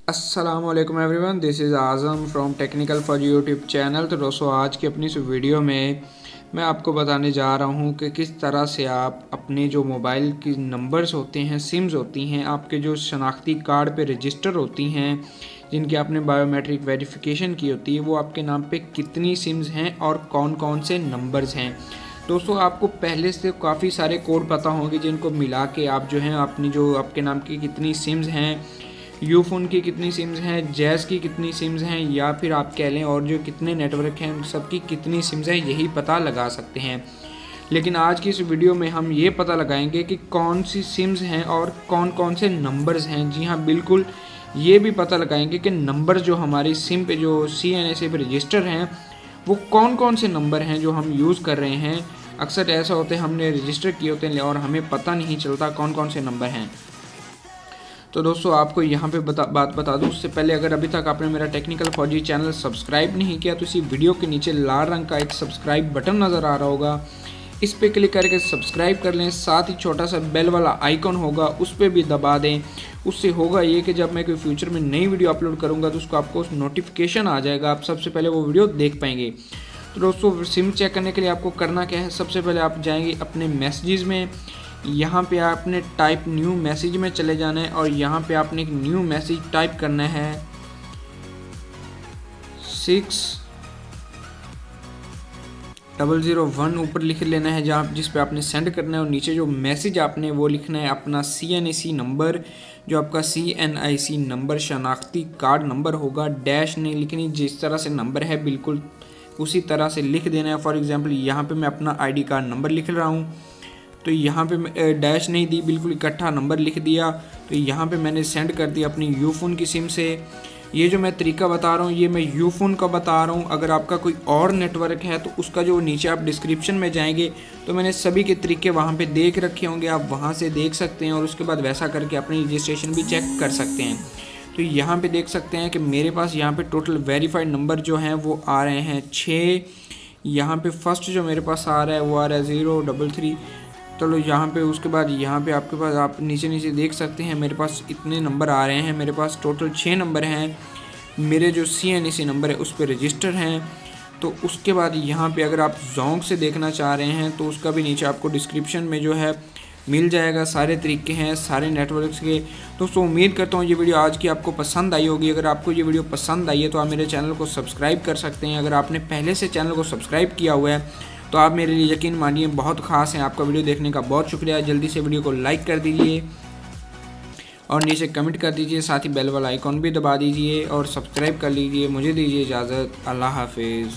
अस्सलामुअलैकुम everyone, this is Azam from technical for YouTube channel. तो दोस्तों, आज की अपनी इस वीडियो में मैं आपको बताने जा रहा हूं कि किस तरह से आप अपने जो मोबाइल की नंबर्स होते हैं, सिम्स होती हैं, आपके जो शनाख्ती कार्ड पे रजिस्टर होती हैं, जिनकी आपने बायोमेट्रिक वेरिफिकेशन की होती है, वो आपके नाम पे कितनी सिम्स हैं और कौन कौन से नंबर्स हैं। दोस्तों, आपको पहले से काफ़ी सारे कोड पता होंगे जिनको मिला के आप जो हैं अपनी जो आपके नाम की कितनी सिम्स हैं, यूफोन की कितनी सिम्स हैं, जैज़ की कितनी सिम्स हैं, या फिर आप कह लें और जो कितने नेटवर्क हैं उन सबकी कितनी सिम्स हैं, यही पता लगा सकते हैं। लेकिन आज की इस वीडियो में हम ये पता लगाएंगे कि कौन सी सिम्स हैं और कौन कौन से नंबर्स हैं। जी हाँ, बिल्कुल, ये भी पता लगाएंगे कि नंबर जो हमारी सिम पे जो CNSA पे रजिस्टर हैं, वो कौन कौन से नंबर हैं जो हम यूज़ कर रहे हैं। अक्सर ऐसा होता है हमने रजिस्टर किए होते हैं और हमें पता नहीं चलता कौन कौन से नंबर हैं। तो दोस्तों, आपको यहाँ पे बात बता दूँ उससे पहले, अगर अभी तक आपने मेरा टेक्निकल फौजी चैनल सब्सक्राइब नहीं किया तो इसी वीडियो के नीचे लाल रंग का एक सब्सक्राइब बटन नज़र आ रहा होगा, इस पर क्लिक करके सब्सक्राइब कर लें। साथ ही छोटा सा बेल वाला आइकन होगा, उस पर भी दबा दें। उससे होगा ये कि जब मैं कोई फ्यूचर में नई वीडियो अपलोड करूँगा तो उसको आपको नोटिफिकेशन आ जाएगा, आप सबसे पहले वो वीडियो देख पाएंगे। तो दोस्तों, सिम चेक करने के लिए आपको करना क्या है, सबसे पहले आप जाएंगे अपने मैसेजेस में। यहाँ पे आपने टाइप न्यू मैसेज में चले जाना है और यहाँ पे आपने एक न्यू मैसेज टाइप करना है 6001 ऊपर लिख लेना है जहाँ जिस पे आपने सेंड करना है, और नीचे जो मैसेज आपने वो लिखना है अपना CNAC नंबर, जो आपका CNIC नंबर शनाख्ती कार्ड नंबर होगा। डैश नहीं लिखनी, जिस तरह से नंबर है बिल्कुल उसी तरह से लिख देना है। फॉर एग्जांपल, यहाँ पे मैं अपना ID कार्ड नंबर लिख रहा हूँ, तो यहाँ पे डैश नहीं दी, बिल्कुल इकट्ठा नंबर लिख दिया। तो यहाँ पे मैंने सेंड कर दिया अपनी यूफोन की सिम से। ये जो मैं तरीका बता रहा हूँ ये मैं यूफोन का बता रहा हूँ। अगर आपका कोई और नेटवर्क है तो उसका जो नीचे आप डिस्क्रिप्शन में जाएंगे तो मैंने सभी के तरीके वहाँ पे देख रखे होंगे, आप वहाँ से देख सकते हैं और उसके बाद वैसा करके अपनी रजिस्ट्रेशन भी चेक कर सकते हैं। तो यहाँ पे देख सकते हैं कि मेरे पास यहाँ पे टोटल वेरीफाइड नंबर जो हैं वो आ रहे हैं 6। यहाँ पे फर्स्ट जो मेरे पास आ रहा है वो आ रहा है 033। चलो यहाँ पे उसके बाद यहाँ पे आपके पास आप नीचे देख सकते हैं मेरे पास इतने नंबर आ रहे हैं। मेरे पास टोटल 6 नंबर हैं, मेरे जो CNAC नंबर है उस पर रजिस्टर हैं। तो उसके बाद यहाँ पे अगर आप जोंग से देखना चाह रहे हैं तो उसका भी नीचे आपको डिस्क्रिप्शन में जो है मिल जाएगा, सारे तरीके हैं सारे नेटवर्क्स के। दोस्तों, उम्मीद करता हूँ ये वीडियो आज की आपको पसंद आई होगी। अगर आपको ये वीडियो पसंद आई है तो आप मेरे चैनल को सब्सक्राइब कर सकते हैं। अगर आपने पहले से चैनल को सब्सक्राइब किया हुआ है तो आप मेरे लिए यकीन मानिए बहुत ख़ास हैं। आपका वीडियो देखने का बहुत शुक्रिया। जल्दी से वीडियो को लाइक कर दीजिए और नीचे कमेंट कर दीजिए, साथ ही बेल वाला आइकॉन भी दबा दीजिए और सब्सक्राइब कर लीजिए। मुझे दीजिए इजाज़त। अल्लाह हाफिज़।